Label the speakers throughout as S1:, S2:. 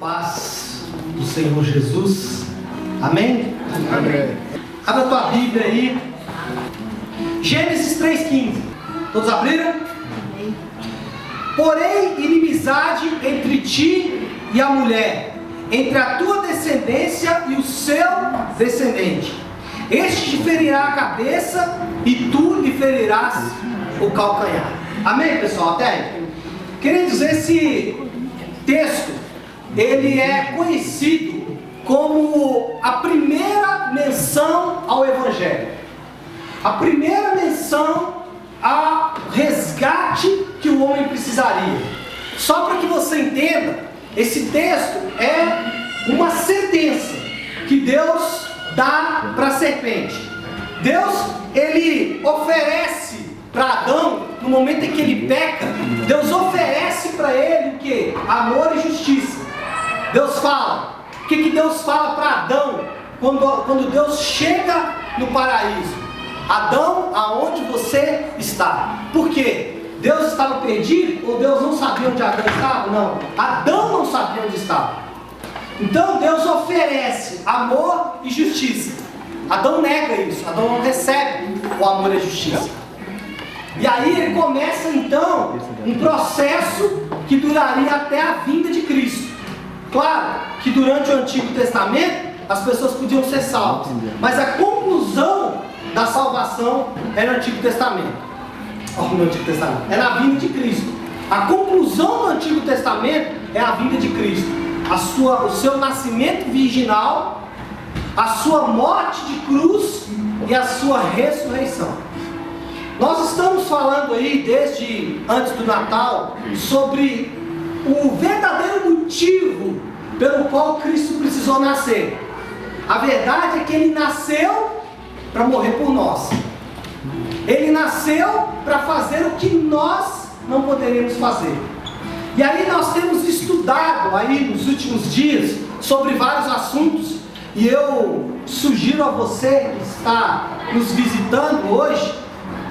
S1: Paz do Senhor Jesus. Amém?
S2: Amém.
S1: Abra a tua Bíblia aí. Gênesis 3,15. Todos abriram?
S3: Amém.
S1: Porém, inimizade entre ti e a mulher, entre a tua descendência e o seu descendente. Este te ferirá a cabeça e tu lhe ferirás o calcanhar. Amém, pessoal? Até aí. Queridos, esse texto, ele é conhecido como a primeira menção ao Evangelho. A primeira menção ao resgate que o homem precisaria. Só para que você entenda, esse texto é uma sentença que Deus dá para a serpente. Deus, ele oferece para Adão, no momento em que ele peca, Deus oferece para ele o que? Amor e justiça. Deus fala. O que Deus fala para Adão quando Deus chega no paraíso? Adão, aonde você está? Por quê? Deus estava perdido ou Deus não sabia onde Adão estava? Não. Adão não sabia onde estava. Então Deus oferece amor e justiça. Adão nega isso. Adão não recebe o amor e a justiça. E aí ele começa então um processo que duraria até a vinda de Cristo. Claro que durante o Antigo Testamento as pessoas podiam ser salvas, mas a conclusão da salvação é no Antigo Testamento. No Antigo Testamento é na vinda de Cristo. A conclusão do Antigo Testamento é a vinda de Cristo. O seu nascimento virginal, a sua morte de cruz e a sua ressurreição. Nós estamos falando aí desde antes do Natal sobre o verdadeiro motivo pelo qual Cristo precisou nascer. A verdade é que Ele nasceu para morrer por nós. Ele nasceu para fazer o que nós não poderíamos fazer. E aí nós temos estudado aí nos últimos dias sobre vários assuntos. E eu sugiro a você que está nos visitando hoje,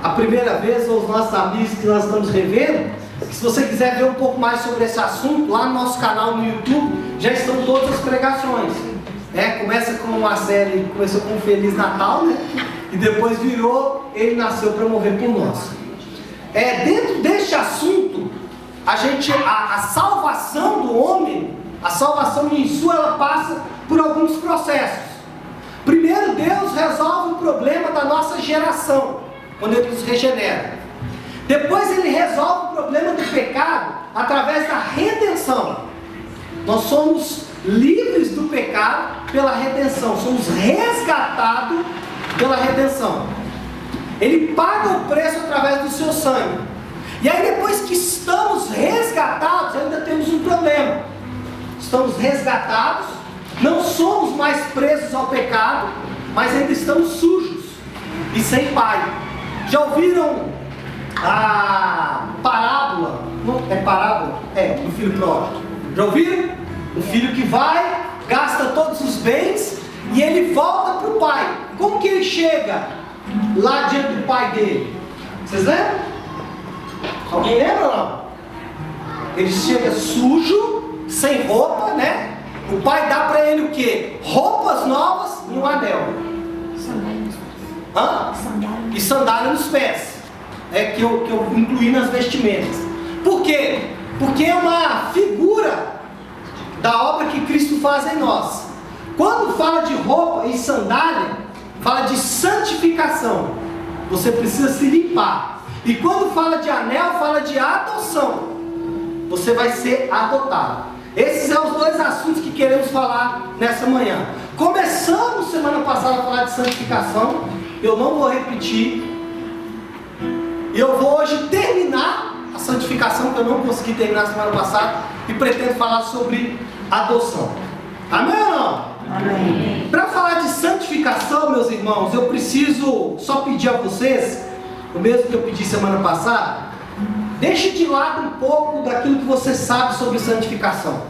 S1: a primeira vez, ou os nossos amigos que nós estamos revendo, que se você quiser ver um pouco mais sobre esse assunto, lá no nosso canal no YouTube, já estão todas as pregações. Começa com uma série, começou com Feliz Natal, né? E depois virou Ele nasceu para morrer por nós. Dentro deste assunto, a salvação do homem, a salvação em sua, ela passa por alguns processos. Primeiro, Deus resolve o problema da nossa geração, quando Ele nos regenera. Depois Ele resolve o problema do pecado através da redenção. Nós somos livres do pecado pela redenção, somos resgatados pela redenção. Ele paga o preço através do seu sangue. E aí depois que estamos resgatados, ainda temos um problema. Estamos resgatados, não somos mais presos ao pecado, mas ainda estamos sujos e sem pai. Já ouviram a parábola? É parábola? Do filho pródigo. Já ouviram? O filho que vai, gasta todos os bens e ele volta para o pai. Como que ele chega lá diante do pai dele? Vocês lembram? Alguém lembra ou não? Ele chega sujo, sem roupa, né? O pai dá para ele o quê? Roupas novas e um anel. E sandália nos pés. Que eu incluí nas vestimentas. Por quê? Porque é uma figura da obra que Cristo faz em nós. Quando fala de roupa e sandália, fala de santificação. Você precisa se limpar. E quando fala de anel, fala de adoção. Você vai ser adotado. Esses são os dois assuntos que queremos falar nessa manhã. Começamos semana passada a falar de santificação. Eu não vou repetir. E eu vou hoje terminar a santificação que eu não consegui terminar semana passada. E pretendo falar sobre adoção. Amém ou não?
S3: Amém.
S1: Para falar de santificação, meus irmãos, eu preciso só pedir a vocês, o mesmo que eu pedi semana passada, deixe de lado um pouco daquilo que você sabe sobre santificação.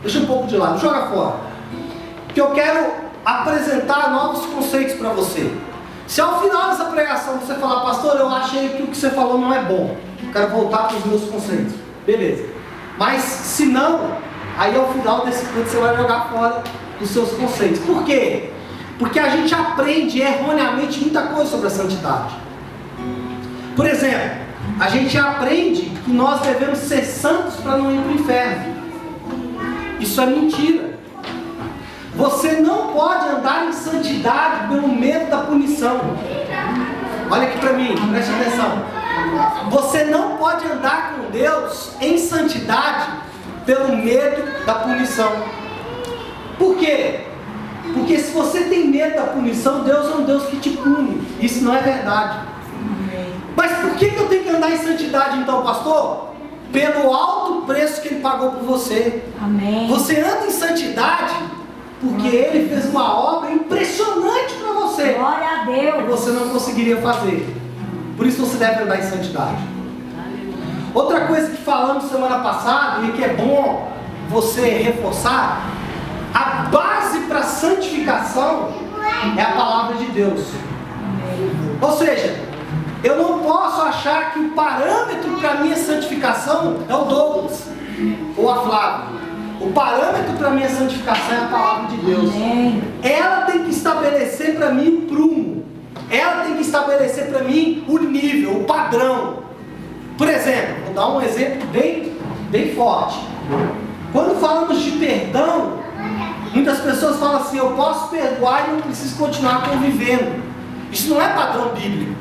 S1: Deixa um pouco de lado, joga fora. Porque eu quero apresentar novos conceitos para você. Se ao final dessa pregação você falar, pastor, eu achei que o que você falou não é bom, eu quero voltar para os meus conceitos. Beleza. Mas se não, Aí ao final desse culto você vai jogar fora os seus conceitos. Por quê? Porque a gente aprende erroneamente muita coisa sobre a santidade. Por exemplo, a gente aprende que nós devemos ser santos para não ir para o inferno. Isso é mentira. Você não pode andar em santidade pelo medo da punição. Olha aqui para mim, preste atenção. Você não pode andar com Deus em santidade pelo medo da punição. Por quê? Porque se você tem medo da punição, Deus é um Deus que te pune. Isso não é verdade. Mas por que eu tenho que andar em santidade então, pastor? Pelo alto preço que Ele pagou por você.
S2: Amém.
S1: Você anda em santidade porque Ele fez uma obra impressionante para você.
S2: Glória a Deus.
S1: Que você não conseguiria fazer. Por isso você deve andar em santidade. Outra coisa que falamos semana passada e que é bom você reforçar, a base para a santificação é a palavra de Deus. Ou seja, eu não posso achar que o parâmetro para a minha santificação é o Douglas ou a Flávia. O parâmetro para a minha santificação é a palavra de Deus. Ela tem que estabelecer para mim o prumo. Ela tem que estabelecer para mim o nível, o padrão. Por exemplo, vou dar um exemplo bem forte. Quando falamos de perdão, muitas pessoas falam assim: eu posso perdoar e não preciso continuar convivendo. Isso não é padrão bíblico.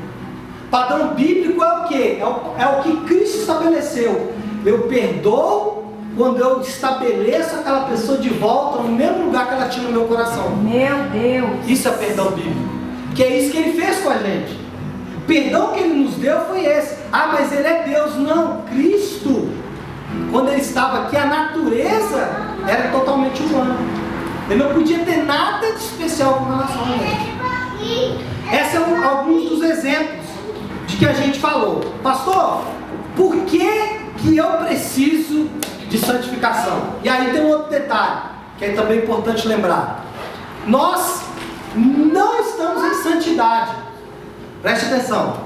S1: Padrão bíblico é o quê? É o que Cristo estabeleceu. Eu perdoo quando eu estabeleço aquela pessoa de volta no mesmo lugar que ela tinha no meu coração.
S2: Meu Deus.
S1: Isso é perdão bíblico. Que é isso que Ele fez com a gente. O perdão que Ele nos deu foi esse. Ah, mas Ele é Deus. Não, Cristo, quando Ele estava aqui, a natureza era totalmente humana. Ele não podia ter nada de especial com relação a Ele. Esses são alguns dos exemplos de que a gente falou. Pastor, por que eu preciso de santificação? E aí tem um outro detalhe, que é também importante lembrar. Nós não estamos em santidade. Preste atenção.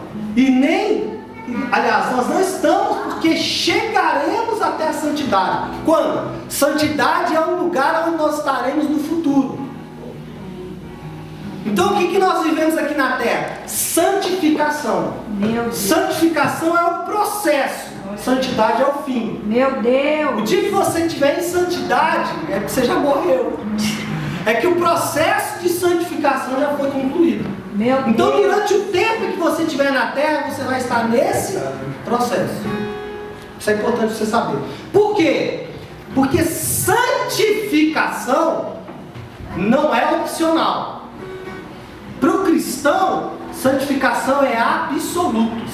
S1: Aliás, nós não estamos porque chegaremos até a santidade. Quando? Santidade é um lugar onde nós estaremos no futuro. Então o que nós vivemos aqui na terra? Santificação.
S2: Meu Deus.
S1: Santificação é o processo. Santidade é o fim.
S2: Meu Deus.
S1: O dia que você estiver em santidade, é que você já morreu. É que o processo de santificação já foi concluído.
S2: Meu Deus.
S1: Então durante o tempo que você estiver na terra, você vai estar nesse processo. Isso é importante você saber. Por quê? Porque santificação não é opcional. Para o cristão, santificação é absoluto.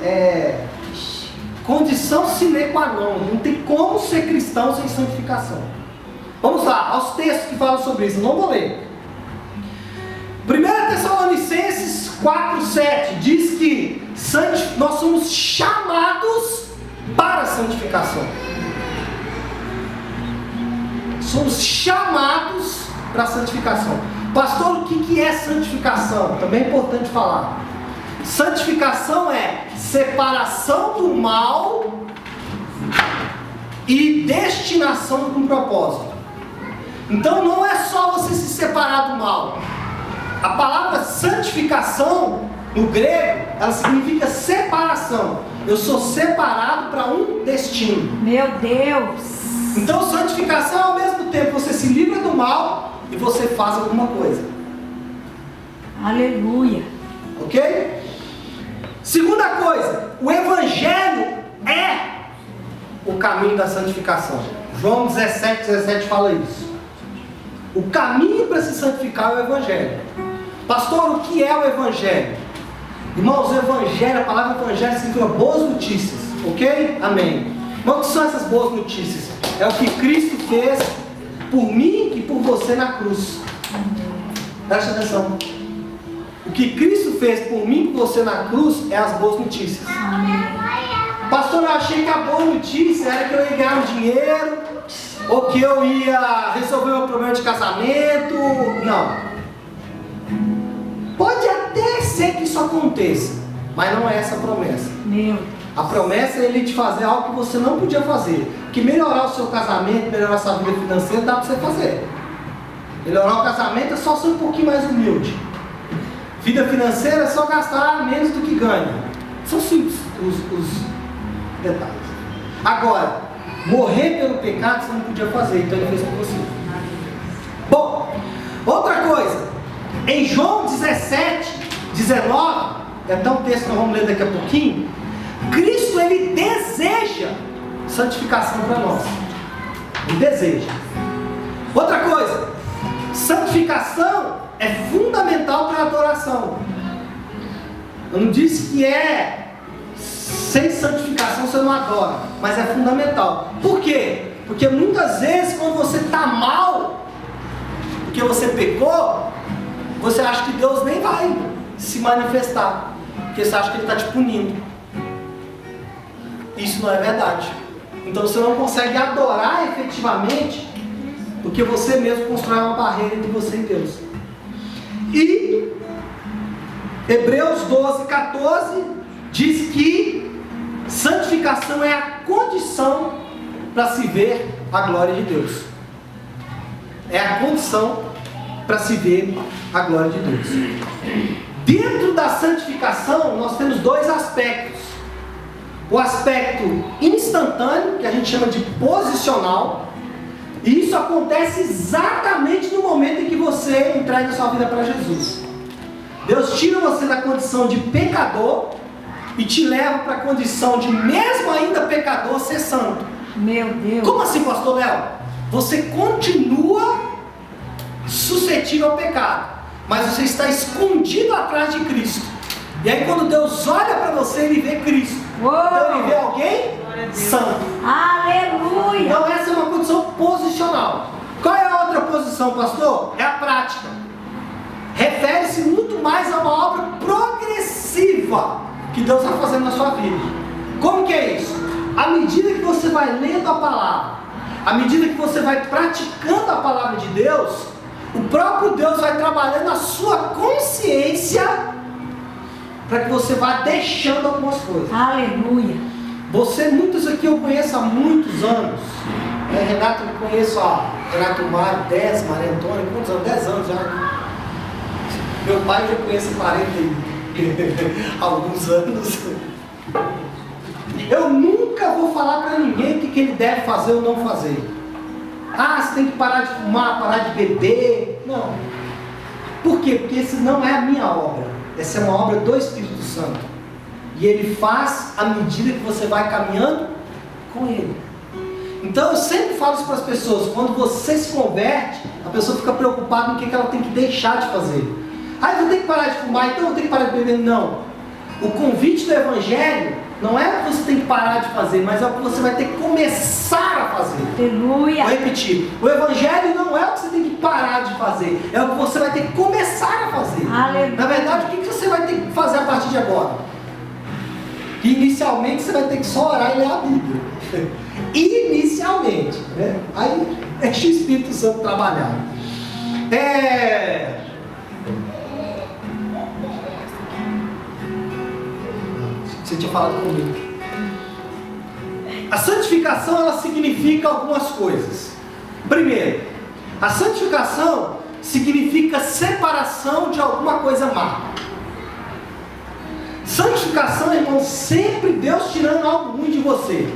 S1: É condição sine qua non. Não tem como ser cristão sem santificação. Vamos lá, aos textos que falam sobre isso. Eu não vou ler. 1 Tessalonicenses 4,7 diz que nós somos chamados para a santificação. Somos chamados para a santificação. Pastor, o que é santificação? Também é importante falar. Santificação é separação do mal e destinação para um propósito. Então não é só você se separar do mal. A palavra santificação, no grego, ela significa separação. Eu sou separado para um destino.
S2: Meu Deus.
S1: Então santificação, ao mesmo tempo, você se livra do mal e você faz alguma coisa.
S2: Aleluia.
S1: Ok? Segunda coisa, o Evangelho é o caminho da santificação. João 17 fala isso. O caminho para se santificar é o Evangelho. Pastor, o que é o Evangelho? Irmãos, o Evangelho, a palavra Evangelho significa boas notícias. Ok? Amém. Mas o que são essas boas notícias? É o que Cristo fez por mim e por você na cruz. Preste atenção. O que Cristo fez por mim e por você na cruz é as boas notícias. Pastor, eu achei que a boa notícia era que eu ia ganhar um dinheiro, ou que eu ia resolver meu problema de casamento. Não. Pode até ser que isso aconteça, mas não é essa a promessa. A promessa é Ele te fazer algo que você não podia fazer. Que melhorar o seu casamento, melhorar a sua vida financeira, dá para você fazer. Melhorar o casamento é só ser um pouquinho mais humilde. Vida financeira é só gastar menos do que ganha. São simples os detalhes. Agora, morrer pelo pecado você não podia fazer, então Ele fez por você. Bom, outra coisa. Em João 17, 19, é até um texto que nós vamos ler daqui a pouquinho. Cristo, Ele deseja santificação para nós. Ele deseja. Outra coisa, santificação é fundamental para a adoração. Eu não disse que sem santificação você não adora, mas é fundamental. Por quê? Porque muitas vezes quando você está mal, porque você pecou, você acha que Deus nem vai se manifestar, porque você acha que Ele está te punindo. Isso não é verdade. Então você não consegue adorar efetivamente, porque você mesmo constrói uma barreira entre você e Deus. E Hebreus 12, 14 diz que santificação é a condição para se ver a glória de Deus. É a condição para se ver a glória de Deus. Dentro da santificação nós temos dois aspectos. O aspecto instantâneo, que a gente chama de posicional, e isso acontece exatamente no momento em que você entrega a sua vida para Jesus. Deus tira você da condição de pecador e te leva para a condição de, mesmo ainda pecador, ser santo.
S2: Meu Deus.
S1: Como assim, pastor Léo? Você continua suscetível ao pecado, mas você está escondido atrás de Cristo. E aí quando Deus olha para você, Ele vê Cristo. Então Ele vê alguém santo.
S2: Aleluia.
S1: Então essa é uma condição posicional. Qual é a outra posição, pastor? É a prática. Refere-se muito mais a uma obra progressiva que Deus está fazendo na sua vida. Como que é isso? À medida que você vai lendo a palavra, à medida que você vai praticando a palavra de Deus, o próprio Deus vai trabalhando a sua consciência para que você vá deixando algumas coisas.
S2: Aleluia.
S1: Muitos aqui eu conheço há muitos anos. Renato, eu conheço Renato Mário, 10, Maria Antônia, quantos anos? 10 anos já. Meu pai eu já conheço 40 alguns anos. Eu nunca vou falar para ninguém o que ele deve fazer ou não fazer. Você tem que parar de fumar, parar de beber. Não. Por quê? Porque essa não é a minha obra. Essa é uma obra do Espírito Santo. E Ele faz à medida que você vai caminhando com Ele. Então eu sempre falo isso para as pessoas. Quando você se converte, a pessoa fica preocupada no que ela tem que deixar de fazer. Eu vou ter que parar de fumar, então eu vou ter que parar de beber. Não. O convite do Evangelho não é o que você tem que parar de fazer, mas é o que você vai ter que começar a fazer.
S2: Aleluia.
S1: Vou repetir. O Evangelho não é o que você tem que parar de fazer, é o que você vai ter que começar a fazer.
S2: Aleluia.
S1: Na verdade, o que você vai ter que fazer a partir de agora? Inicialmente você vai ter que só orar e ler a Bíblia. Inicialmente, né? Aí deixa o Espírito Santo trabalhar. Você tinha falado comigo. A santificação, ela significa algumas coisas. Primeiro, a santificação significa separação de alguma coisa má. Santificação, irmão, sempre Deus tirando algo ruim de você.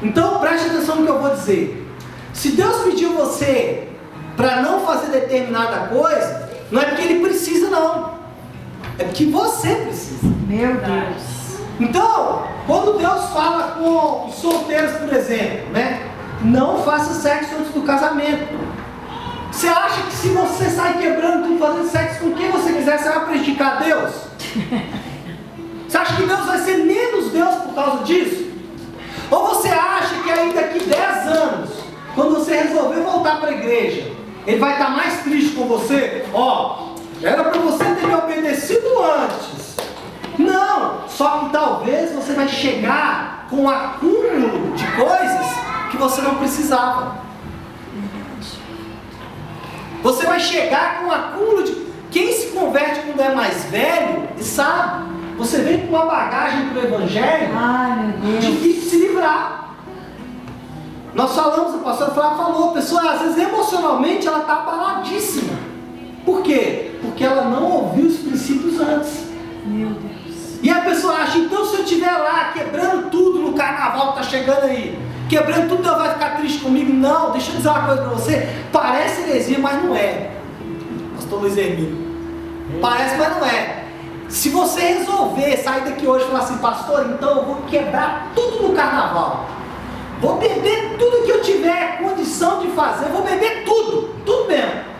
S1: Então preste atenção no que eu vou dizer. Se Deus pediu você para não fazer determinada coisa, não é porque Ele precisa, não. É porque você precisa.
S2: Meu Deus.
S1: Então, quando Deus fala com os solteiros, por exemplo, né? Não faça sexo antes do casamento. Você acha que se você sair quebrando tudo, fazendo sexo com quem você quiser, você vai prejudicar Deus? Você acha que Deus vai ser menos Deus por causa disso? Ou você acha que aí daqui 10 anos, quando você resolver voltar para a igreja, Ele vai estar mais triste com você? Era para você ter me obedecido antes. Não, só que talvez você vai chegar com um acúmulo de coisas que você não precisava. Você vai chegar com um acúmulo de... Quem se converte quando é mais velho, sabe? Você vem com uma bagagem para o Evangelho,
S2: Ai, meu Deus.
S1: difícil de se livrar. Nós falamos, o pastor Flávio falou, a pessoa às vezes emocionalmente ela está abaladíssima. Por quê? Porque ela não ouviu os princípios antes.
S2: Meu Deus.
S1: E a pessoa acha, então se eu estiver lá quebrando tudo no carnaval que está chegando aí, quebrando tudo, ela vai ficar triste comigo? Não, deixa eu dizer uma coisa para você, parece heresia, mas não é. Pastor Luiz Hermínio, parece, mas não é. Se você resolver sair daqui hoje e falar assim, pastor, então eu vou quebrar tudo no carnaval, vou beber tudo que eu tiver condição de fazer, vou beber tudo, tudo mesmo.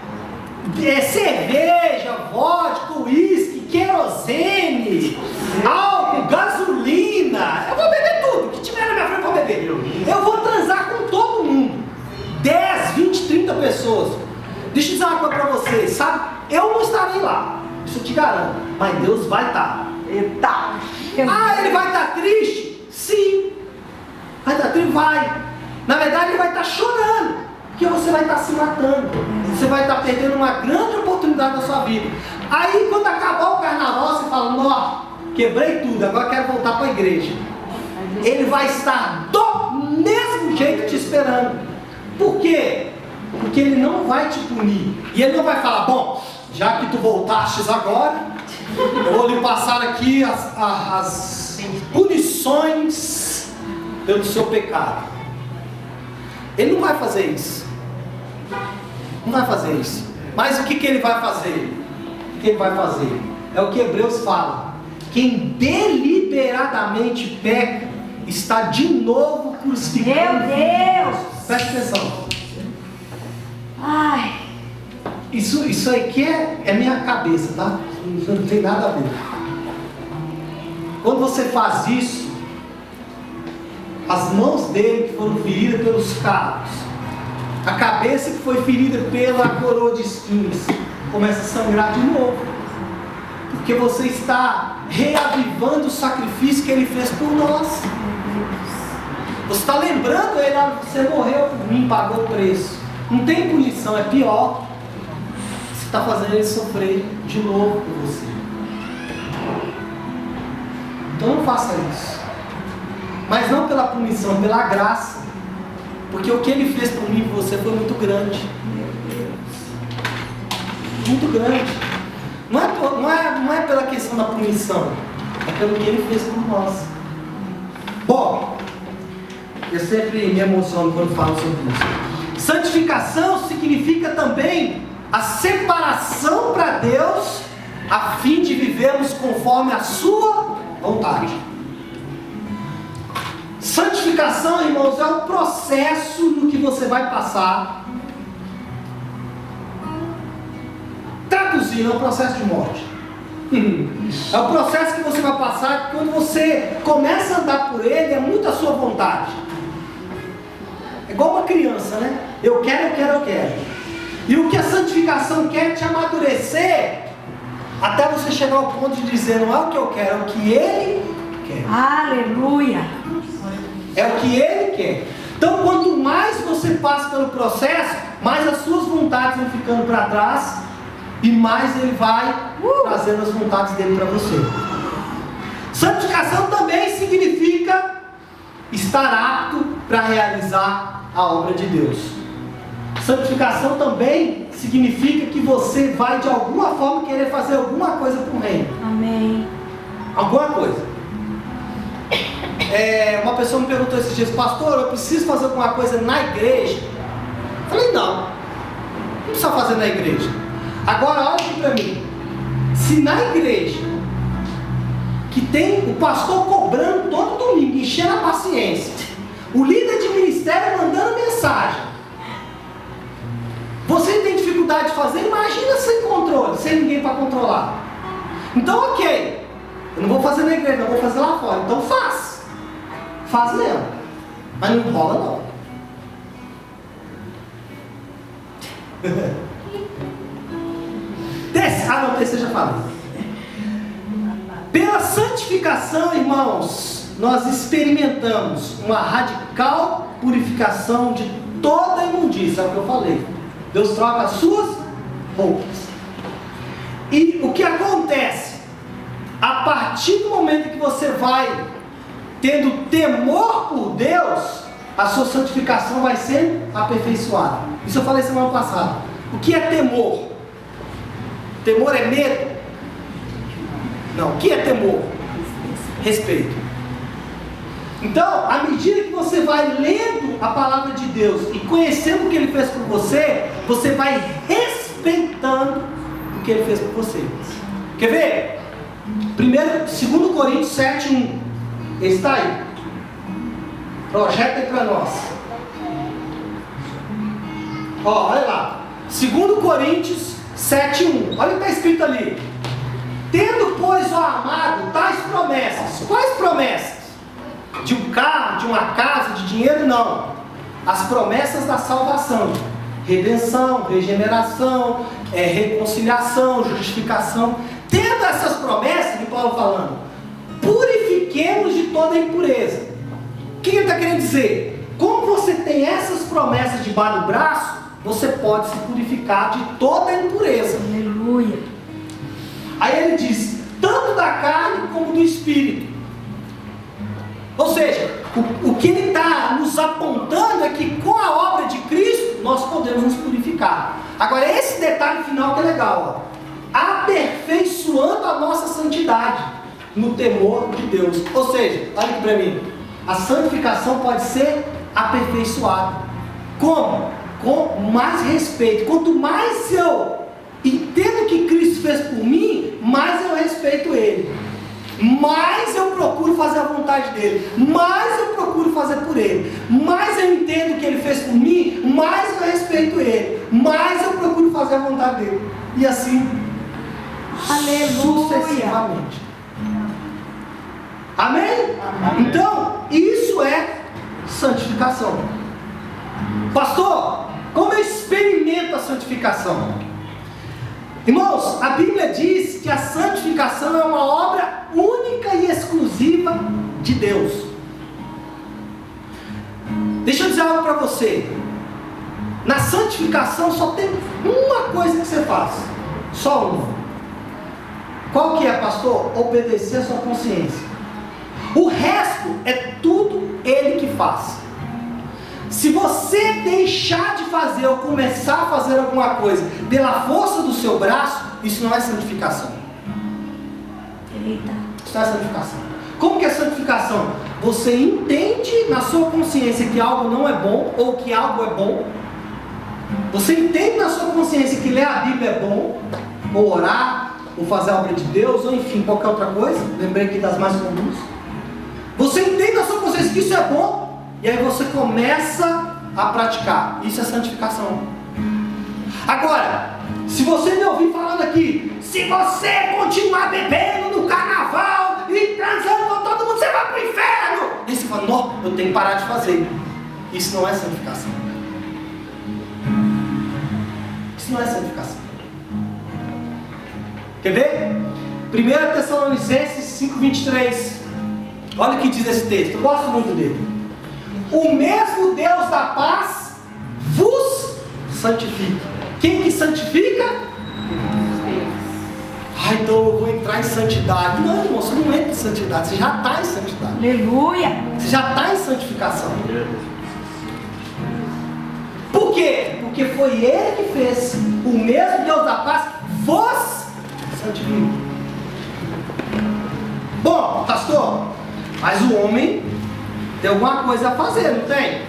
S1: Cerveja, vodka, uísque, querosene, álcool, gasolina, eu vou beber tudo, o que tiver na minha frente eu vou beber. Eu vou transar com todo mundo, 10, 20, 30 pessoas. Deixa eu dizer uma coisa para vocês, sabe? Eu não estarei lá, isso eu te garanto, mas Deus vai estar.
S2: Eita.
S1: Ah, ele vai estar triste? Sim. Vai estar triste? Vai. Na verdade ele vai estar chorando, porque você vai estar se matando. Você vai estar perdendo uma grande oportunidade na sua vida. Aí quando acabar o carnaval, você fala, nossa, quebrei tudo, agora quero voltar para a igreja. Ele vai estar do mesmo jeito te esperando. Por quê? Porque ele não vai te punir. E ele não vai falar, bom, já que tu voltastes agora, eu vou lhe passar aqui as punições pelo seu pecado. Ele não vai fazer isso. Não vai fazer isso. Mas o que ele vai fazer? O que ele vai fazer? É o que Hebreus fala. Quem deliberadamente peca, está de novo crucificado.
S2: Meu Deus.
S1: Presta atenção.
S2: Ai.
S1: Isso aqui é minha cabeça, tá? Não tem nada a ver. Quando você faz isso, as mãos dele que foram feridas pelos carros, a cabeça que foi ferida pela coroa de espinhos, começa a sangrar de novo. Porque você está reavivando o sacrifício que ele fez por nós. Você está lembrando ele, você morreu por mim, pagou o preço. Não tem punição, é pior. Você está fazendo ele sofrer de novo por você. Então não faça isso. Mas não pela punição, pela graça. Porque o que ele fez por mim e por você foi muito grande. Muito grande. Não é pela questão da punição, é pelo que ele fez por nós. Bom, eu sempre me emociono quando falo sobre isso. Santificação significa também a separação para Deus, a fim de vivermos conforme a sua vontade. Santificação, irmãos, é um processo no que você vai passar. Traduzindo, é um processo de morte. É um processo que você vai passar, que quando você começa a andar por ele, é muito a sua vontade. É igual uma criança, né? Eu quero. E o que a santificação quer é te amadurecer, até você chegar ao ponto de dizer, não é o que eu quero, é o que ele quer.
S2: Aleluia.
S1: É o que ele quer. Então, quanto mais você passa pelo processo, mais as suas vontades vão ficando para trás e mais ele vai trazendo as vontades dele para você. Santificação também significa estar apto para realizar a obra de Deus. Santificação também significa que você vai de alguma forma querer fazer alguma coisa para o reino.
S2: Amém.
S1: Alguma coisa. Uma pessoa me perguntou esses dias, pastor, eu preciso fazer alguma coisa na igreja? Eu falei, não precisa fazer na igreja. Agora olha aqui para mim, se na igreja que tem o pastor cobrando todo domingo, enchendo a paciência, o líder de ministério mandando mensagem, você tem dificuldade de fazer, imagina sem controle, sem ninguém para controlar. Então ok, eu não vou fazer na igreja, eu vou fazer lá fora, então faz mesmo, mas não enrola não. Terceira já falei. Pela santificação, irmãos, nós experimentamos uma radical purificação de toda imundícia, é o que eu falei. Deus troca as suas roupas. E o que acontece? A partir partir do momento que você vai tendo temor por Deus, a sua santificação vai ser aperfeiçoada. Isso eu falei semana passada. O que é temor? Temor é medo? Não, o que é temor? Respeito. Então, à medida que você vai lendo a palavra de Deus e conhecendo o que Ele fez por você, você vai respeitando o que Ele fez por você. Quer ver? 2 Coríntios 7:1. Está aí. Projeta aí para nós. Ó, olha lá. 2 Coríntios 7:1. Olha o que está escrito ali. Tendo, pois, ó amado, tais promessas. Quais promessas? De um carro, de uma casa, de dinheiro? Não. As promessas da salvação. Redenção, regeneração, reconciliação, justificação. Tendo essas promessas, de Paulo falando, purifiquemos de toda impureza. O que ele está querendo dizer? Como você tem essas promessas debaixo do braço, você pode se purificar de toda impureza.
S2: Aleluia.
S1: Aí ele diz, tanto da carne como do espírito. Ou seja, o que ele está nos apontando é que com a obra de Cristo, nós podemos nos purificar. Agora, esse detalhe final que é legal, ó. Aperfeiçoando a nossa santidade no temor de Deus. Ou seja, olha aqui para mim, a santificação pode ser aperfeiçoada. Como? Com mais respeito. Quanto mais eu entendo o que Cristo fez por mim, mais eu respeito Ele, mais eu procuro fazer a vontade dele, mais eu procuro fazer por Ele, mais eu entendo o que Ele fez por mim, mais eu respeito Ele, mais eu procuro fazer a vontade dele, e assim sucessivamente. Amém? Então, isso é santificação. Pastor, como eu experimento a santificação? Irmãos, a Bíblia diz que a santificação é uma obra única e exclusiva de Deus. Deixa eu dizer algo para você. Na santificação só tem uma coisa que você faz. Só uma. Qual que é, pastor? Obedecer a sua consciência. O resto é tudo Ele que faz. Se você deixar de fazer ou começar a fazer alguma coisa pela força do seu braço, isso não é santificação.
S2: Eita.
S1: Isso não é santificação. Como que é santificação? Você entende na sua consciência que algo não é bom ou que algo é bom. Você entende na sua consciência que ler a Bíblia é bom, ou orar, ou fazer a obra de Deus, ou enfim, qualquer outra coisa. Lembrei aqui das mais comuns. Você entende na sua consciência que isso é bom, e aí você começa a praticar. Isso é santificação. Agora, se você me ouvir falando aqui, se você continuar bebendo no carnaval e transando com todo mundo, você vai para o inferno. E você fala, não, eu tenho que parar de fazer. Isso não é santificação. Isso não é santificação. Quer ver? 1 Tessalonicenses 5:23. Olha o que diz esse texto. Eu gosto muito dele. O mesmo Deus da paz vos santifica. Quem que santifica? Ah, então eu vou entrar em santidade. Não, irmão, você não entra em santidade. Você já está em santidade.
S2: Aleluia.
S1: Você já está em santificação. Por quê? Porque foi Ele que fez. O mesmo Deus da paz vos santifica. Bom, pastor, mas o homem tem alguma coisa a fazer, não tem?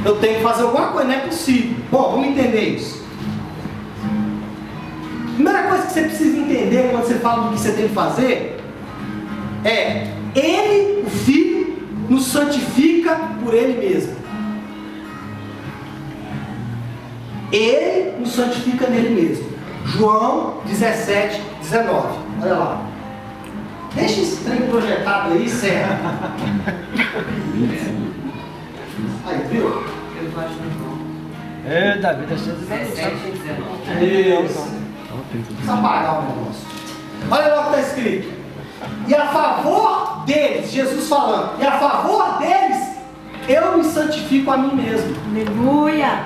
S1: Eu tenho que fazer alguma coisa, não é possível. Bom, vamos entender isso. Primeira coisa que você precisa entender quando você fala do que você tem que fazer é: Ele, o Filho, nos santifica por Ele mesmo. Ele nos santifica nele mesmo. João 17:19. Olha lá. Deixa esse trem projetado aí, Serra. Aí, viu?
S3: É, Davi, deixa eu
S1: 17:19. Isso. Precisa apagar o negócio. Olha lá o que está escrito. E a favor deles, Jesus falando, e a favor deles, eu me santifico a mim mesmo.
S2: Aleluia.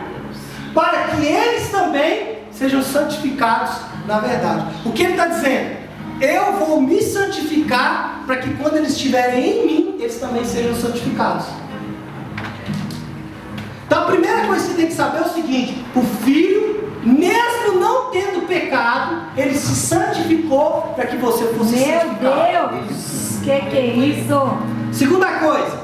S1: Para que eles também sejam santificados na verdade. O que ele está dizendo? eu vou me santificar para que quando eles estiverem em mim, eles também sejam santificados. Então a primeira coisa que você tem que saber é o seguinte: o Filho, mesmo não tendo pecado, ele se santificou para que você fosse santificado.
S2: Meu Deus, que é isso?
S1: Segunda coisa,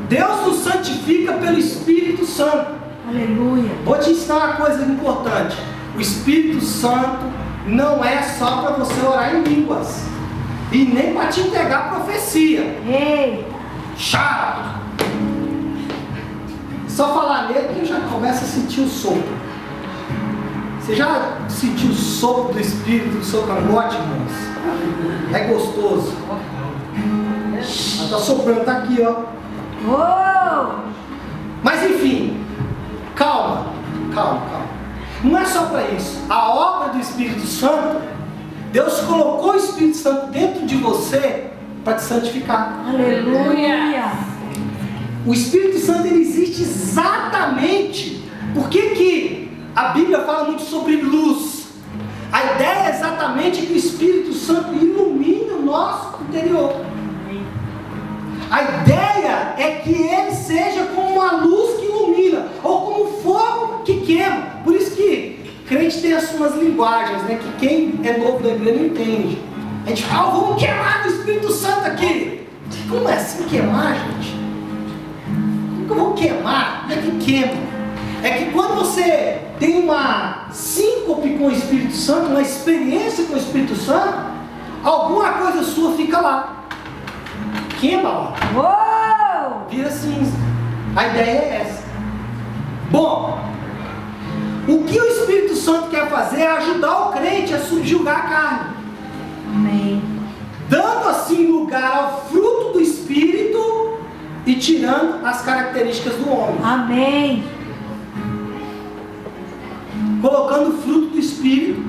S1: Deus nos santifica pelo Espírito Santo.
S2: Aleluia.
S1: Vou te ensinar uma coisa importante: o Espírito Santo não é só para você orar em línguas, e nem para te entregar profecia.
S2: Ei,
S1: Chato! Só falar nele que já começa a sentir o sopro. Você já sentiu o sopro do Espírito do seu cangote, irmãos? É gostoso. Ela está soprando, está aqui, ó.
S2: oh,
S1: Mas enfim, calma. Não é só para isso. A obra do Espírito Santo, Deus colocou o Espírito Santo dentro de você para te santificar.
S2: aleluia.
S1: O Espírito Santo, ele existe exatamente. Por que a Bíblia fala muito sobre luz? A ideia é exatamente que o Espírito Santo ilumine o nosso interior. A ideia é que ele seja como uma luz que ilumina, ou como fogo que queima. Por isso que crente tem as suas linguagens, né? Que quem é novo da igreja não entende. A gente fala, vamos queimar o Espírito Santo aqui. Como é assim queimar, gente? Como que eu vou queimar? Não é que queima. É que quando você tem uma síncope com o Espírito Santo, uma experiência com o Espírito Santo, alguma coisa sua fica lá. Queima, ó.
S2: Oh,
S1: Vira cinza. A ideia é essa. Bom, o que o Espírito Santo quer fazer é ajudar o crente a subjugar a carne,
S2: amém.
S1: dando assim lugar ao fruto do Espírito e tirando as características do homem.
S2: Amém.
S1: Colocando o fruto do Espírito,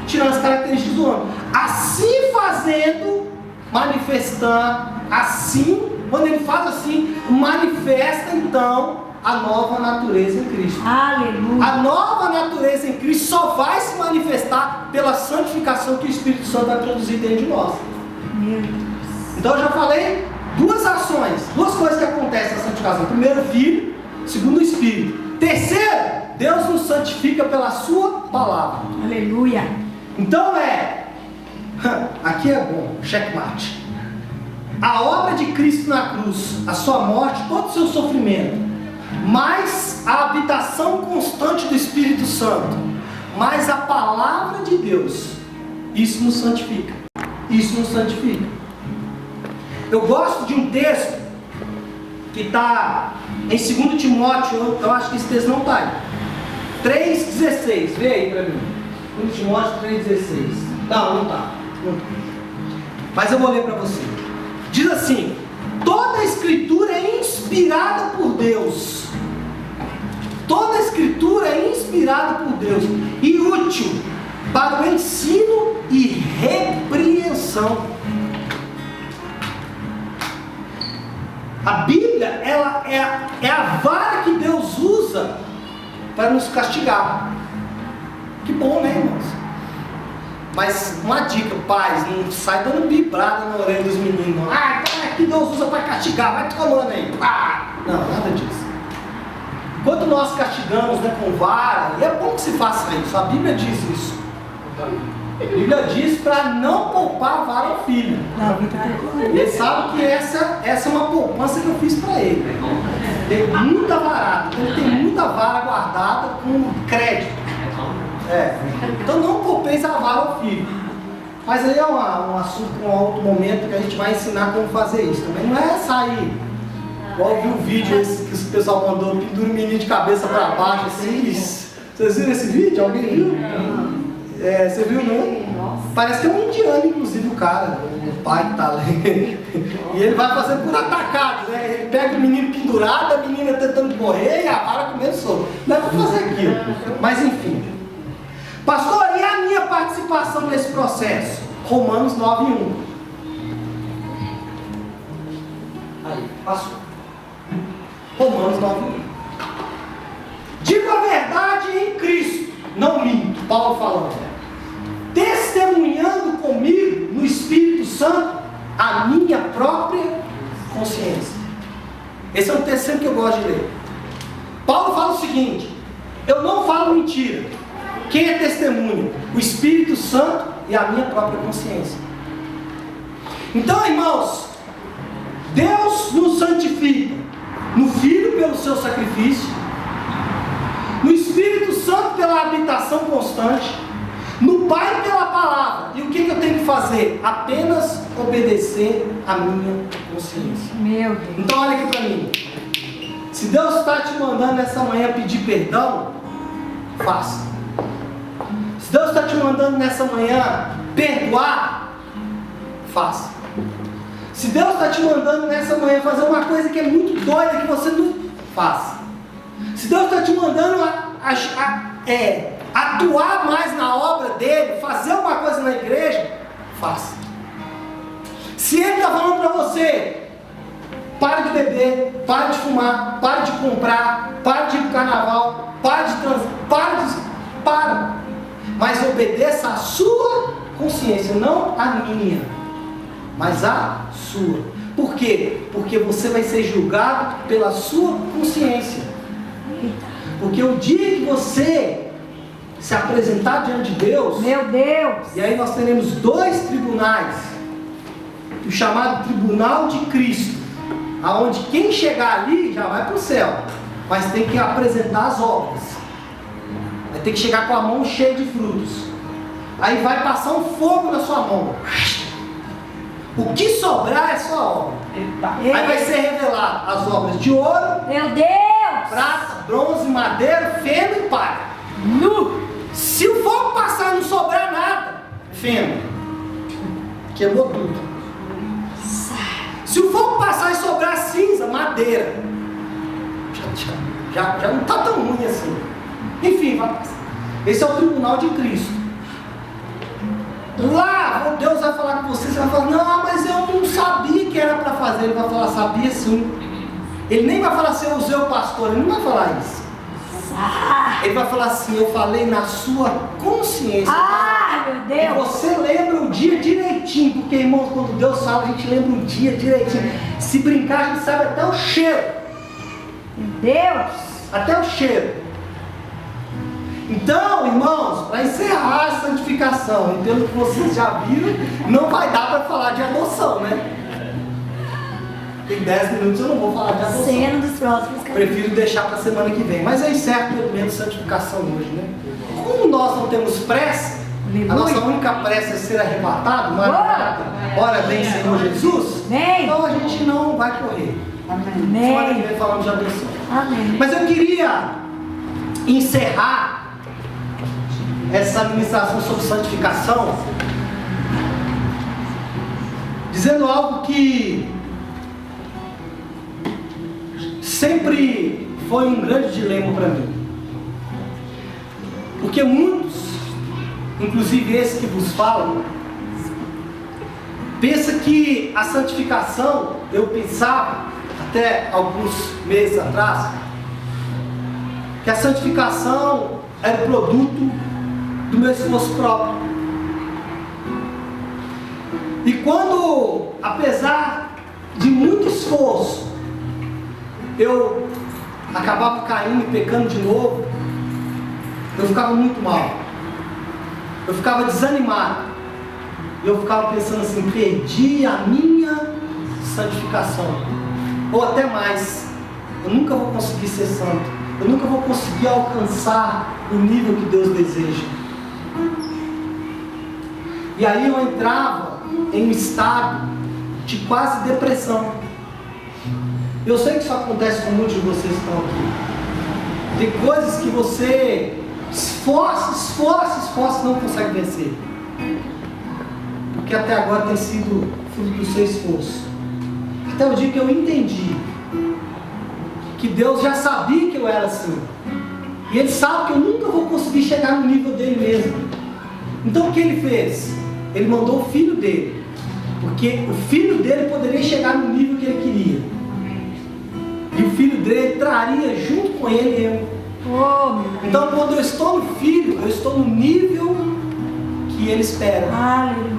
S1: tirando as características do homem. Assim fazendo, manifestando, assim, quando ele faz assim, manifesta então a nova natureza em Cristo.
S2: Aleluia.
S1: A nova natureza em Cristo só vai se manifestar pela santificação que o Espírito Santo vai produzir dentro de nós.
S2: Meu Deus.
S1: Então eu já falei duas ações, duas coisas que acontecem na santificação. Primeiro, o Filho. Segundo, o Espírito. Terceiro, Deus nos santifica pela sua palavra.
S2: Aleluia.
S1: Então aqui é bom, checkmate. A obra de Cristo na cruz, a sua morte, todo o seu sofrimento, mais a habitação constante do Espírito Santo, mais a palavra de Deus, isso nos santifica. Isso nos santifica. Eu gosto de um texto que está em 2 Timóteo, eu acho que esse texto não está aí. 3,16, vê aí para mim. 2 Timóteo 3,16. Não está. Mas eu vou ler para você. Diz assim: toda a escritura é inspirada por Deus. Toda a escritura é inspirada por Deus e útil para o ensino e repreensão. A Bíblia, ela é a vara que Deus usa para nos castigar. Que bom, né, irmãos? Mas uma dica, pais, não sai dando bibrada na orelha dos meninos. Que Deus usa para castigar, vai tomando aí. Não, nada disso. Enquanto nós castigamos, né, com vara, e é bom que se faça isso, a Bíblia diz isso. A Bíblia diz para não poupar a vara ao filho. Ele sabe que essa é uma poupança que eu fiz para ele. Tem muita varada, ele tem muita vara guardada com crédito. Então não poupeis a vara ao filho. Mas aí é um assunto para um outro momento que a gente vai ensinar como fazer isso. Também não é sair, igual eu vi o vídeo esse que o pessoal mandou, pendura o menino de cabeça para baixo assim. Vocês viram esse vídeo? Alguém viu? Você viu, não? Parece que é um indiano, inclusive, o cara, o pai que tá ali. E ele vai fazendo por atacado, né? Ele pega o menino pendurado, a menina tentando correr e a vara comendo solto. Não é pra fazer aquilo. Mas enfim. Pastor, e a minha participação nesse processo? Romanos 9:1. Aí, passou. Romanos 9:1. Digo a verdade em Cristo, não minto. Paulo falando. Testemunhando comigo Santo, a minha própria consciência. Esse é um texto sempre que eu gosto de ler. Paulo fala o seguinte: eu não falo mentira. Quem é testemunha? O Espírito Santo e a minha própria consciência. Então, irmãos, Deus nos santifica no Filho pelo seu sacrifício, no Espírito Santo pela habitação constante, no Pai pela palavra. E o que eu tenho que fazer? Apenas obedecer a minha consciência.
S2: Meu Deus.
S1: Então olha aqui para mim. Se Deus está te mandando nessa manhã pedir perdão, faça. Se Deus está te mandando nessa manhã perdoar, faça. Se Deus está te mandando nessa manhã fazer uma coisa que é muito doida, que você não faça. Se Deus está te mandando atuar mais na obra dele, fazer uma coisa na igreja, faça. Se ele está falando para você, pare de beber, pare de fumar, pare de comprar, pare de ir para o carnaval, pare de transar, para. Mas obedeça a sua consciência, não a minha, mas a sua. Por quê? Porque você vai ser julgado pela sua consciência. Porque o dia que você se apresentar diante de Deus,
S2: Meu Deus.
S1: e aí nós teremos dois tribunais, o chamado Tribunal de Cristo, aonde quem chegar ali já vai para o céu, mas tem que apresentar as obras, vai ter que chegar com a mão cheia de frutos, aí vai passar um fogo na sua mão, o que sobrar é sua obra. Aí vai ser revelado as obras de ouro,
S2: Meu Deus.
S1: prata, bronze, madeira, feno e palha. Se o fogo passar e não sobrar nada, feno, queimou tudo. Se o fogo passar e sobrar cinza, madeira, já não está tão ruim assim. Enfim, vai passar. Esse é o tribunal de Cristo. Lá, Deus vai falar com você, você vai falar, não, mas eu não sabia que era para fazer. Ele vai falar, sabia sim. Ele nem vai falar assim, eu usei o pastor, ele não vai falar isso. Ele vai falar assim, eu falei na sua consciência.
S2: Meu
S1: E
S2: Deus.
S1: você lembra o dia direitinho, porque, irmãos, quando Deus fala, a gente lembra o dia direitinho. Se brincar, a gente sabe até o cheiro.
S2: Meu Deus.
S1: Até o cheiro. Então, irmãos, para encerrar a santificação, e pelo que vocês já viram, não vai dar para falar de adoção, né? Tem 10 minutos, eu não vou falar de adoção.
S2: Cena dos próximos capítulos.
S1: Prefiro deixar para a semana que vem. Mas eu encerro pelo menos santificação hoje, né? Como nós não temos pressa, a nossa única pressa é ser arrebatado, ora vem Senhor Jesus,
S2: Amém.
S1: então a gente não vai correr. Semana que
S2: Amém.
S1: vem falamos de adoção.
S2: Amém.
S1: Mas eu queria encerrar essa ministração sobre santificação dizendo algo que sempre foi um grande dilema para mim. Porque muitos, inclusive esse que vos falo, pensa que a santificação, eu pensava até alguns meses atrás, que a santificação era produto do meu esforço próprio. E quando, apesar de muito esforço, eu acabava caindo e pecando de novo, eu ficava muito mal, eu ficava desanimado, eu ficava pensando assim, perdi a minha santificação, ou até mais, eu nunca vou conseguir ser santo, eu nunca vou conseguir alcançar o nível que Deus deseja. E aí eu entrava em um estado de quase depressão. Eu sei que isso acontece com muitos de vocês que estão aqui. Tem coisas que você esforça e não consegue vencer. Porque até agora tem sido fruto do seu esforço. Até o dia que eu entendi que Deus já sabia que eu era assim. E Ele sabe que eu nunca vou conseguir chegar no nível dele mesmo. Então o que Ele fez? Ele mandou o filho dele. Porque o filho dele poderia chegar no nível que ele queria. E o filho dele traria junto com ele eu. Então quando eu estou no filho, eu estou no nível que ele espera.
S2: Aleluia.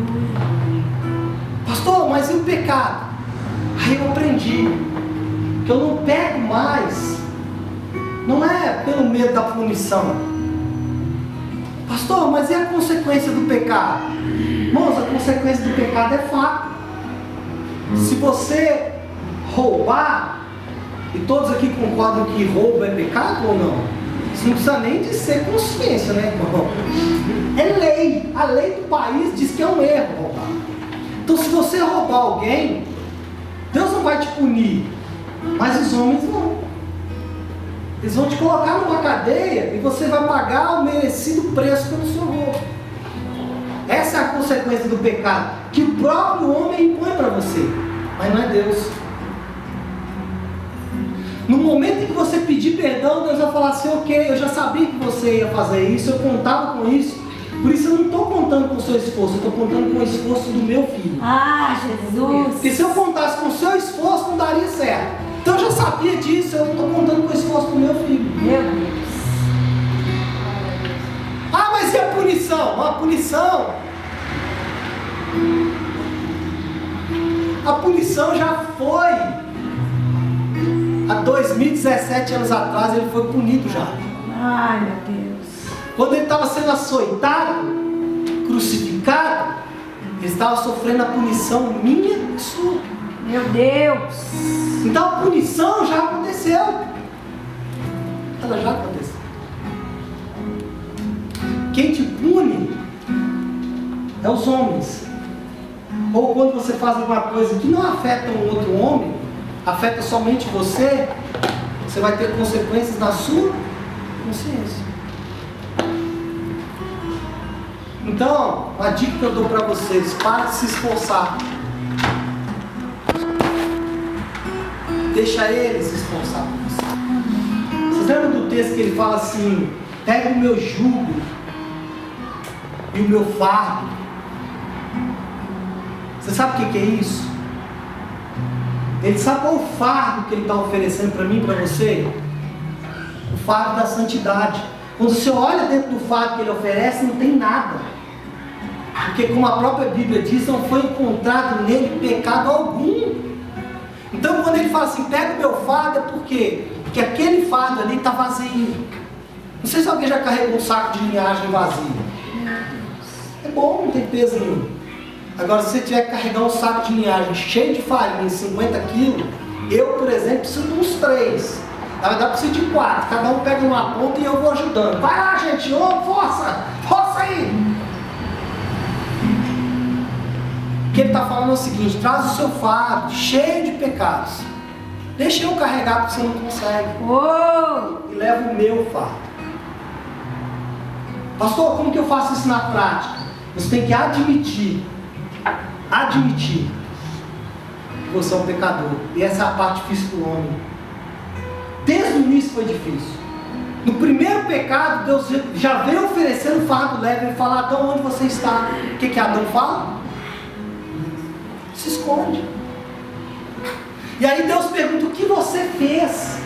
S1: Pastor, mas e o pecado? Aí eu aprendi que eu não pego mais, não é pelo medo da punição. Pastor, mas e a consequência do pecado? Irmãos, a consequência do pecado é fato. Se você roubar, e todos aqui concordam que roubo é pecado ou não? Isso não precisa nem de ser consciência, né, irmão? É lei. A lei do país diz que é um erro roubar. Então, se você roubar alguém, Deus não vai te punir, mas os homens não. Eles vão te colocar numa cadeia e você vai pagar o merecido preço pelo seu roubo. Essa é a consequência do pecado, que o próprio homem impõe para você, mas não é Deus. No momento em que você pedir perdão, Deus vai falar assim: ok, eu já sabia que você ia fazer isso, eu contava com isso, por isso eu não estou contando com o seu esforço, eu estou contando com o esforço do meu filho.
S2: Ah, Jesus!
S1: Porque se eu contasse com o seu esforço, não daria certo. Então eu já sabia disso, eu não estou contando com o esforço do meu filho.
S2: Meu Deus!
S1: Ah, mas e a punição? A punição já foi. Há 2017 anos atrás ele foi punido já.
S2: Ai, meu Deus!
S1: Quando ele estava sendo açoitado, crucificado, ele estava sofrendo a punição minha e sua.
S2: Meu Deus!
S1: Então a punição já aconteceu. Ela já aconteceu. Quem te pune é os homens. Ou quando você faz alguma coisa que não afeta um outro homem, afeta somente você, você vai ter consequências na sua consciência. Então, a dica que eu dou para vocês: para de se esforçar. Deixa ele se esforçar por você. Vocês lembram do texto que ele fala assim: pega o meu jugo e o meu fardo. Você sabe o que é isso? Ele sabe qual o fardo que ele está oferecendo para mim e para você? O fardo da santidade. Quando você olha dentro do fardo que ele oferece, não tem nada. Porque, como a própria Bíblia diz, não foi encontrado nele pecado algum. Então, quando ele fala assim: pega o meu fardo, é por quê? Porque aquele fardo ali está vazio. Não sei se alguém já carregou um saco de linhagem vazio. É bom, não tem peso nenhum. Agora, se você tiver que carregar um saco de linhagem cheio de farinha, 50 quilos, eu, por exemplo, preciso de uns 3. Na verdade, preciso de 4. Cada um pega uma ponta e eu vou ajudando. Vai lá, gente, ô, força! Força aí! O que ele está falando é o seguinte: traz o seu fardo cheio de pecados. Deixa eu carregar porque você não consegue.
S2: Oh!
S1: E leva o meu fardo. Pastor, como que eu faço isso na prática? Você tem que admitir que você é um pecador. E essa é a parte difícil do homem. Desde o início foi difícil. No primeiro pecado, Deus já veio oferecendo fardo leve. Ele fala: Adão, onde você está? O que Adão fala? Se esconde. E aí Deus pergunta: o que você fez?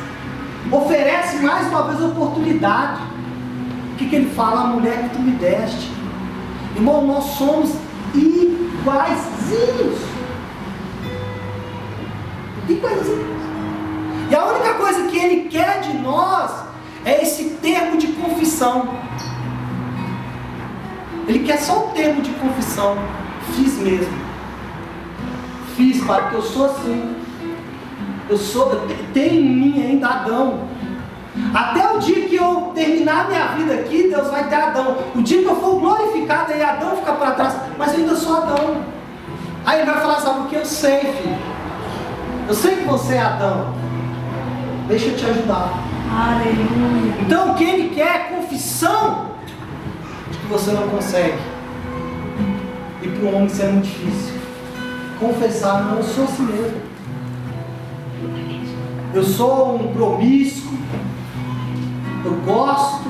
S1: Oferece mais uma vez a oportunidade. O que ele fala? A mulher que tu me deste. Irmão, nós somos iguaizinhos. Iguaizinhos. E a única coisa que ele quer de nós é esse termo de confissão. Ele quer só o termo de confissão. Fiz mesmo. Fiz, Pai, porque eu sou assim. Tem em mim ainda Adão. Até o dia que eu terminar minha vida aqui, Deus vai ter Adão. O dia que eu for glorificado, aí Adão fica para trás. Mas eu ainda sou Adão. Aí ele vai falar: sabe o que? Eu sei, filho. Eu sei que você é Adão. Deixa eu te ajudar.
S2: Aleluia.
S1: Então o que ele quer é confissão de que você não consegue. E para um homem isso é muito difícil. Confessar: não, eu sou assim mesmo. Eu sou um promíscuo. Eu gosto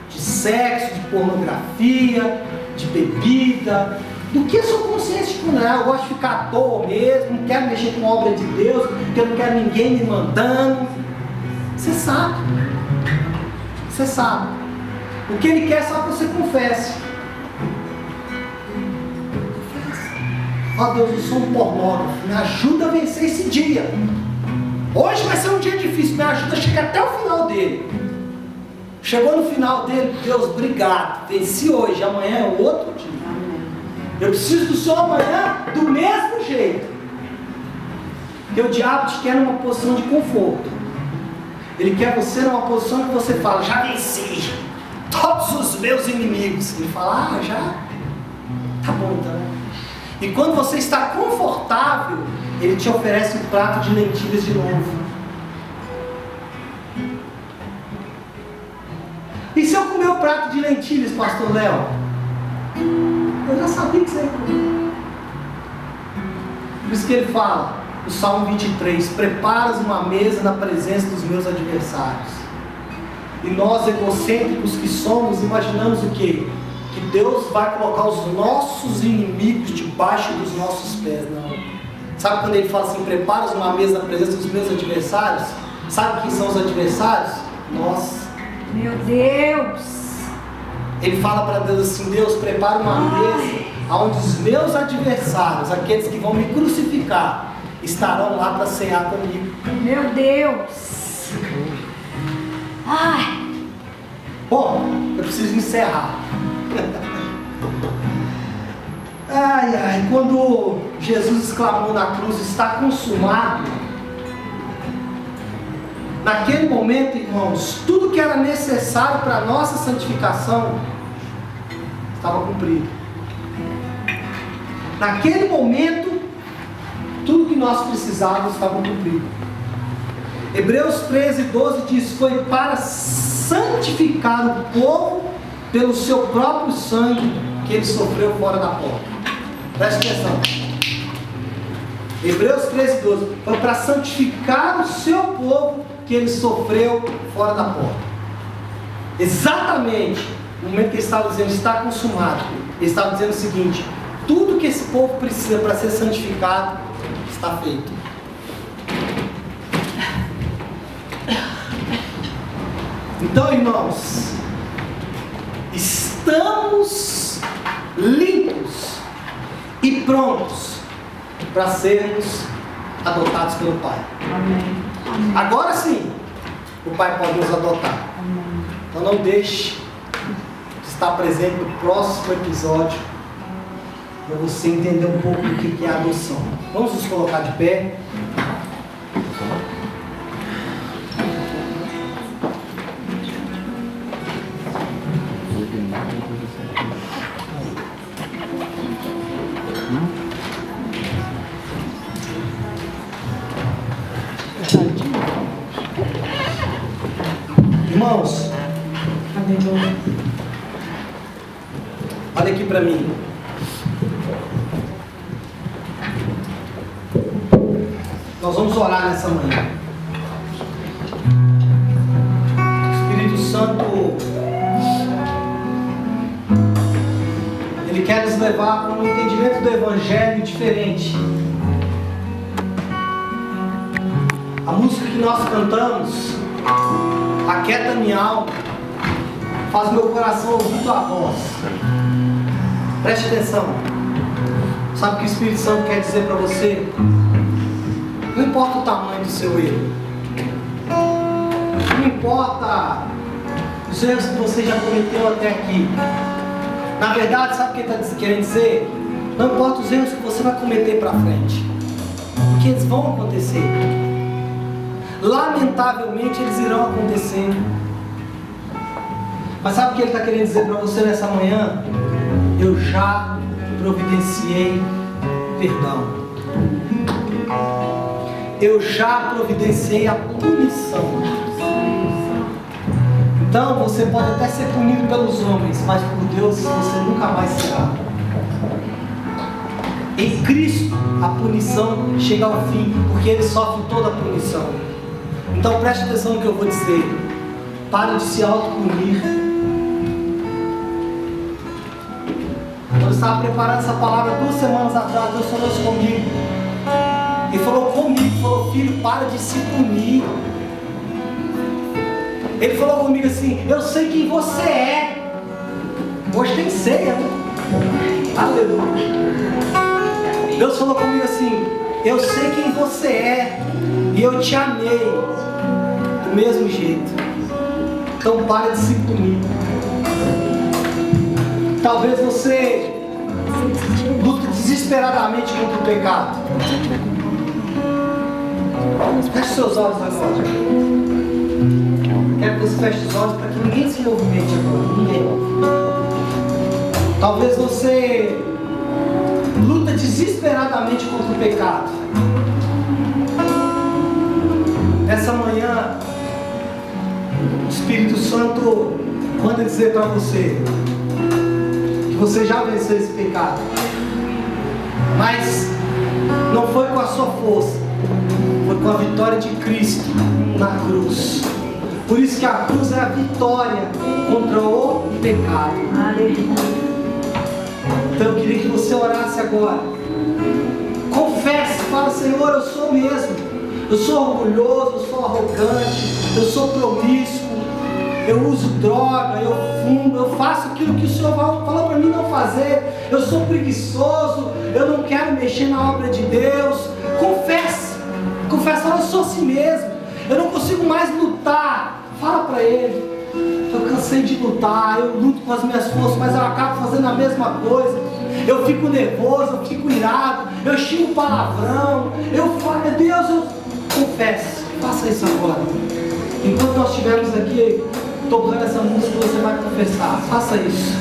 S1: de sexo, de pornografia, de bebida. Do que a sua consciência te condenar? Eu gosto de ficar à toa mesmo, não quero mexer com a obra de Deus, porque eu não quero ninguém me mandando. Você sabe. Você sabe. O que ele quer é só que você confesse. Ó Deus, eu sou um pornógrafo, me ajuda a vencer esse dia. Hoje vai ser um dia difícil, me ajuda a chegar até o final dele. Chegou no final dele, Deus, obrigado, venci hoje, amanhã é outro dia. Eu preciso do Senhor amanhã do mesmo jeito. Porque o diabo te quer numa posição de conforto. Ele quer você numa posição que você fala, já venci todos os meus inimigos. Ele fala, já? Tá bom então. E quando você está confortável, ele te oferece um prato de lentilhas de novo. E se eu comer o prato de lentilhas, pastor Léo? Eu já sabia que você ia comer. Por isso que ele fala, no Salmo 23, preparas uma mesa na presença dos meus adversários. E nós, egocêntricos que somos, imaginamos o quê? Que Deus vai colocar os nossos inimigos debaixo dos nossos pés. Não. Sabe quando ele fala assim, preparas uma mesa na presença dos meus adversários? Sabe quem são os adversários? Nós.
S2: Meu Deus!
S1: Ele fala para Deus assim, Deus, prepara uma mesa onde os meus adversários, aqueles que vão me crucificar, estarão lá para cear comigo.
S2: Meu Deus! Ai!
S1: Bom, eu preciso encerrar. Ai, quando Jesus exclamou na cruz, está consumado, naquele momento, irmãos, tudo que era necessário para a nossa santificação estava cumprido. Naquele momento, tudo que nós precisávamos estava cumprido. Hebreus 13:12 diz, foi para santificar o povo pelo seu próprio sangue que ele sofreu fora da porta. Preste atenção. Hebreus 13:12 foi para santificar o seu povo que ele sofreu fora da porta. Exatamente no momento que ele estava dizendo está consumado, ele estava dizendo o seguinte, tudo que esse povo precisa para ser santificado está feito. Então, irmãos, estamos limpos e prontos para sermos adotados pelo Pai.
S2: Amém.
S1: Agora sim, o Pai pode nos adotar.
S2: Amém.
S1: Então não deixe de estar presente no próximo episódio para você entender um pouco do que é a adoção. Vamos nos colocar de pé. Irmãos, olha aqui para mim. Nós vamos orar nessa manhã. O Espírito Santo, ele quer nos levar para um entendimento do Evangelho diferente. A música que nós cantamos, aquieta minha alma, faz meu coração ouvir tua voz. Preste atenção. Sabe o que o Espírito Santo quer dizer para você? Não importa o tamanho do seu erro, não importa os erros que você já cometeu até aqui. Na verdade, sabe o que ele está querendo dizer? Não importa os erros que você vai cometer para frente, porque eles vão acontecer. Lamentavelmente eles irão acontecer. Mas sabe o que ele está querendo dizer para você nessa manhã? Eu já providenciei perdão. Eu já providenciei a punição. Então você pode até ser punido pelos homens, mas por Deus você nunca mais será. Em Cristo a punição chega ao fim, porque Ele sofre toda a punição. Então preste atenção no que eu vou dizer. Pare de se autopunir. Quando eu estava preparando essa palavra 2 semanas atrás, Deus falou isso comigo. E falou comigo, falou, filho, para de se punir. Ele falou comigo assim, eu sei quem você é. Hoje tem ceia, né? Aleluia. Deus falou comigo assim: eu sei quem você é e eu te amei do mesmo jeito. Então para de se punir. Talvez você luta desesperadamente contra o pecado. Feche seus olhos agora. Quero que você feche os olhos para que ninguém se movimente agora. Ninguém. Talvez você luta desesperadamente contra o pecado. Nessa manhã, o Espírito Santo manda dizer para você que você já venceu esse pecado, mas não foi com a sua força, foi com a vitória de Cristo na cruz. Por isso que a cruz é a vitória contra o pecado.
S2: Aleluia.
S1: Então eu queria que você orasse agora. Confesse, fala: Senhor, eu sou mesmo. Eu sou orgulhoso, eu sou arrogante, eu sou promíscuo, eu uso droga, eu fumo, eu faço aquilo que o Senhor falou para mim não fazer. Eu sou preguiçoso, eu não quero mexer na obra de Deus. Confesse, fala: eu sou assim mesmo. Eu não consigo mais lutar. Fala para Ele: eu cansei de lutar, eu luto com as minhas forças, mas eu acabo fazendo a mesma coisa. Eu fico nervoso, eu fico irado, eu xingo palavrão, eu falo: Deus, eu confesso. Faça isso agora. Enquanto nós estivermos aqui tocando essa música, você vai confessar. Faça isso.